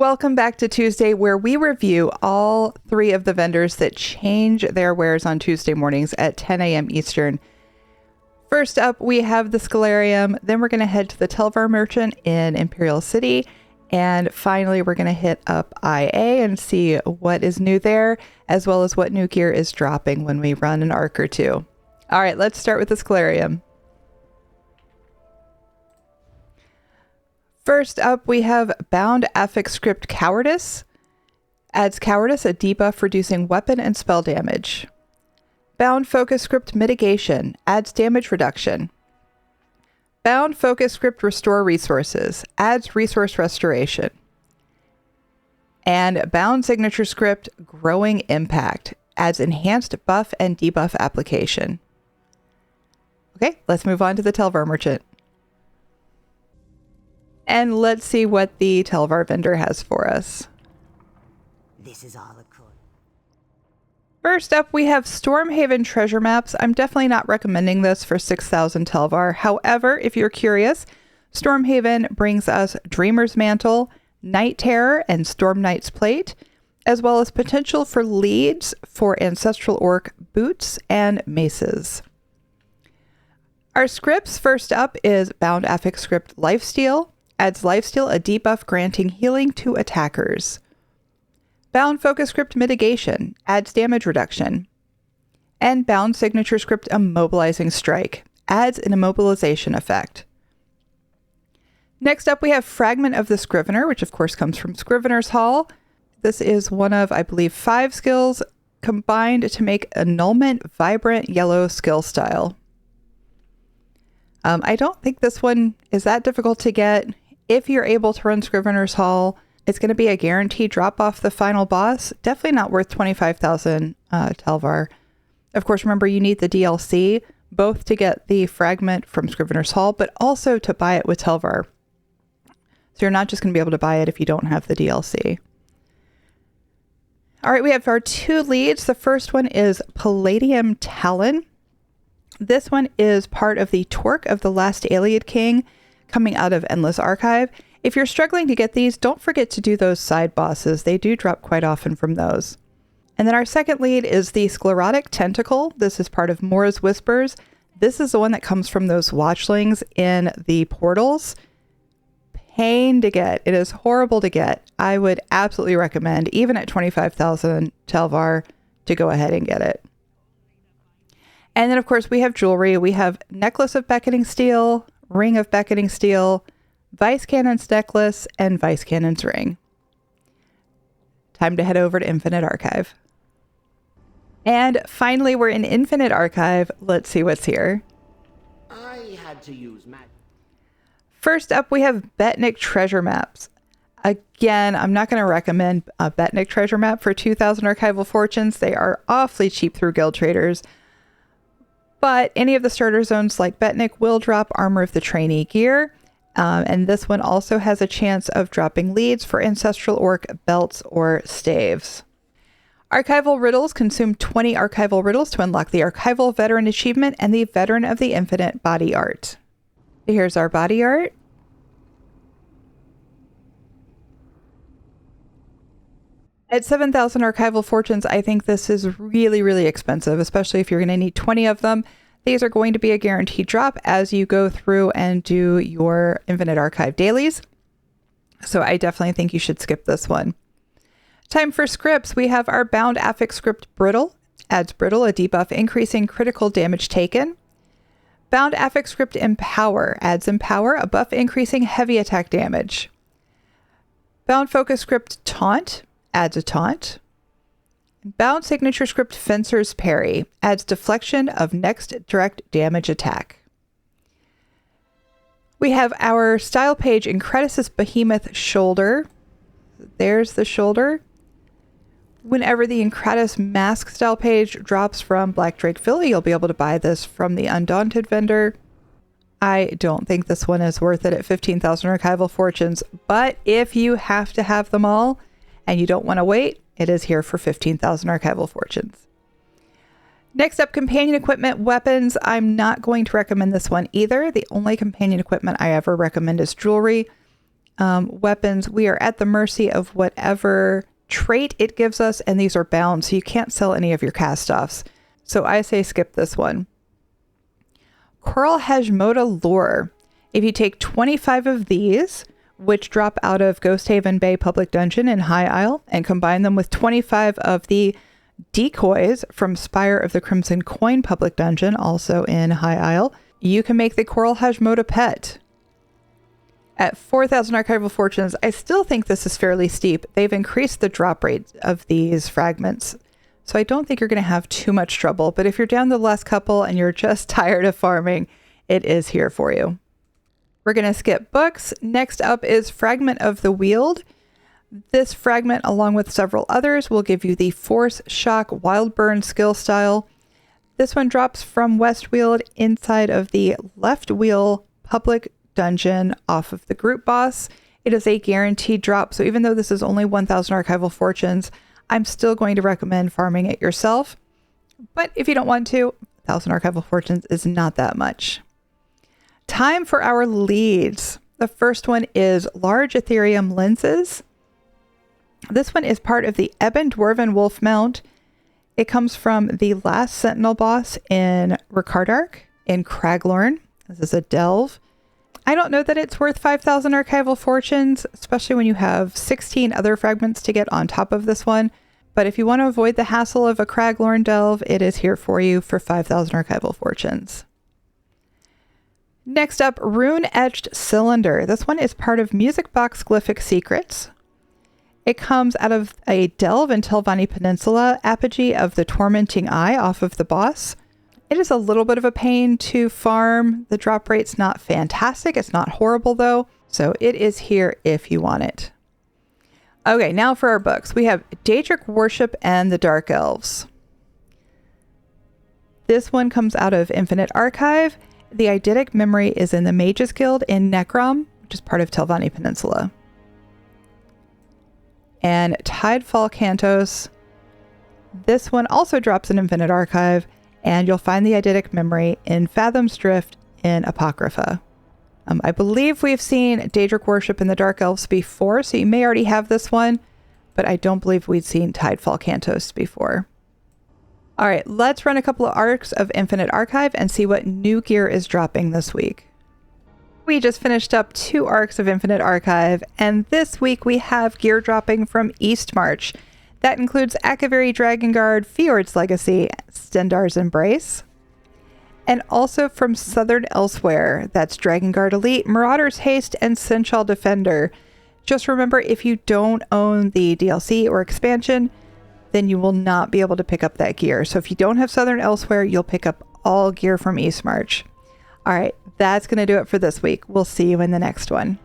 Welcome back to Tuesday, where we review all three of the vendors that change their wares on Tuesday mornings at 10 a.m. Eastern. First up, we have the Scholarium. Then we're going to head to the Telvar Merchant in Imperial City. And finally, we're going to hit up IA and see what is new there, as well as what new gear is dropping when we run an arc or two. All right, let's start with the Scholarium. First up, we have Bound Affix Script Cowardice. Adds Cowardice, a debuff reducing weapon and spell damage. Bound Focus Script Mitigation. Adds damage reduction. Bound Focus Script Restore Resources. Adds resource restoration. And Bound Signature Script Growing Impact. Adds enhanced buff and debuff application. Okay, let's move on to the Telvar Merchant. And let's see what the Telvar vendor has for us. This is all it could. First up, we have Stormhaven treasure maps. I'm definitely not recommending this for 6,000 Telvar. However, if you're curious, Stormhaven brings us Dreamer's Mantle, Night Terror, and Storm Knight's Plate, as well as potential for leads for Ancestral Orc boots and maces. Our scripts, first up, is Bound Affix Script Lifesteal. Adds Lifesteal, a debuff granting healing to attackers. Bound Focus Script Mitigation. Adds damage reduction. And Bound Signature Script Immobilizing Strike. Adds an immobilization effect. Next up, we have Fragment of the Scrivener, which of course comes from Scrivener's Hall. This is one of, I believe, 5 skills combined to make Annulment Vibrant Yellow skill style. I don't think this one is that difficult to get. If you're able to run Scrivener's Hall, it's going to be a guaranteed drop off the final boss. Definitely not worth 25,000 Telvar. Of course, remember you need the DLC, both to get the fragment from Scrivener's Hall, but also to buy it with Telvar. So you're not just going to be able to buy it if you don't have the DLC. All right, we have our 2 leads. The first one is Palladium Talon. This one is part of the Torque of the Last Alien King, coming out of Endless Archive. If you're struggling to get these, don't forget to do those side bosses. They do drop quite often from those. And then our second lead is the Sclerotic Tentacle. This is part of Mora's Whispers. This is the one that comes from those watchlings in the portals. Pain to get. It is horrible to get. I would absolutely recommend, even at 25,000 Telvar, to go ahead and get it. And then, of course, we have jewelry. We have Necklace of Beckoning Steel, Ring of Beckoning Steel, Vice Cannon's Necklace, and Vice Cannon's Ring. Time to head over to Infinite Archive. And finally, we're in Infinite Archive. Let's see what's here. I had to use magic. First up, we have Betnik treasure maps. Again, I'm not going to recommend a Betnik treasure map for 2,000 archival fortunes. They are awfully cheap through guild traders. But any of the starter zones like Betnik will drop Armor of the Trainee gear. And this one also has a chance of dropping leads for Ancestral Orc belts or staves. Archival Riddles consume 20 Archival Riddles to unlock the Archival Veteran Achievement and the Veteran of the Infinite body art. Here's our body art. At 7,000 archival fortunes, I think this is really, really expensive, especially if you're going to need 20 of them. These are going to be a guaranteed drop as you go through and do your Infinite Archive dailies. So I definitely think you should skip this one. Time for scripts. We have our Bound Affix Script Brittle. Adds Brittle, a debuff increasing critical damage taken. Bound Affix Script Empower. Adds Empower, a buff increasing heavy attack damage. Bound Focus Script Taunt. Adds a taunt. Bound Signature Script Fencer's Parry. Adds deflection of next direct damage attack. We have our style page Incredus' Behemoth Shoulder. There's the shoulder. Whenever the Incredus Mask style page drops from Black Drake Philly, you'll be able to buy this from the Undaunted vendor. I don't think this one is worth it at 15,000 archival fortunes, but if you have to have them all, and you don't want to wait, it is here for 15,000 archival fortunes. Next up, companion equipment weapons. I'm not going to recommend this one either. The only companion equipment I ever recommend is jewelry. weapons, we are at the mercy of whatever trait it gives us, and these are bound, so you can't sell any of your cast-offs. So I say skip this one. Coral Hajmoda Lore. If you take 25 of these, which drop out of Ghost Haven Bay Public Dungeon in High Isle, and combine them with 25 of the decoys from Spire of the Crimson Coin Public Dungeon, also in High Isle, you can make the Coral Hajmoda pet. At 4,000 archival fortunes, I still think this is fairly steep. They've increased the drop rate of these fragments, so I don't think you're going to have too much trouble. But if you're down the last couple and you're just tired of farming, it is here for you. We're going to skip books. Next up is Fragment of the Wield. This fragment, along with several others, will give you the Force Shock Wild Burn skill style. This one drops from Westweald inside of the Left Wheel Public Dungeon off of the group boss. It is a guaranteed drop, so even though this is only 1,000 archival fortunes, I'm still going to recommend farming it yourself. But if you don't want to, 1,000 archival fortunes is not that much. Time for our leads. The first one is Large Ethereum Lenses. This one is part of the Ebon Dwarven Wolf Mount. It comes from the last Sentinel boss in Ricardark in Craglorn. This is a delve. I don't know that it's worth 5,000 archival fortunes, especially when you have 16 other fragments to get on top of this one. But if you want to avoid the hassle of a Craglorn delve, it is here for you for 5,000 archival fortunes. Next up, Rune Etched Cylinder. This one is part of Music Box Glyphic Secrets. It comes out of a delve in Telvanni Peninsula, apogee of the Tormenting Eye off of the boss. It is a little bit of a pain to farm. The drop rate's not fantastic. It's not horrible though. So it is here if you want it. Okay, now for our books. We have Daedric Worship and the Dark Elves. This one comes out of Infinite Archive. The eidetic memory is in the Mages Guild in Necrom, which is part of Telvanni Peninsula. And Tidefall Cantos. This one also drops in Infinite Archive, and you'll find the eidetic memory in Fathom's Drift in Apocrypha. I believe we've seen Daedric Worship in the Dark Elves before, so you may already have this one, but I don't believe we'd seen Tidefall Cantos before. All right, let's run a couple of arcs of Infinite Archive and see what new gear is dropping this week. We just finished up 2 arcs of Infinite Archive, and this week we have gear dropping from Eastmarch. That includes Akaviri Dragonguard, Fjord's Legacy, Stendar's Embrace, and also from Southern Elsewhere. That's Dragonguard Elite, Marauder's Haste, and Senchal Defender. Just remember, if you don't own the DLC or expansion, then you will not be able to pick up that gear. So if you don't have Southern Elsewhere, you'll pick up all gear from Eastmarch. All right, that's going to do it for this week. We'll see you in the next one.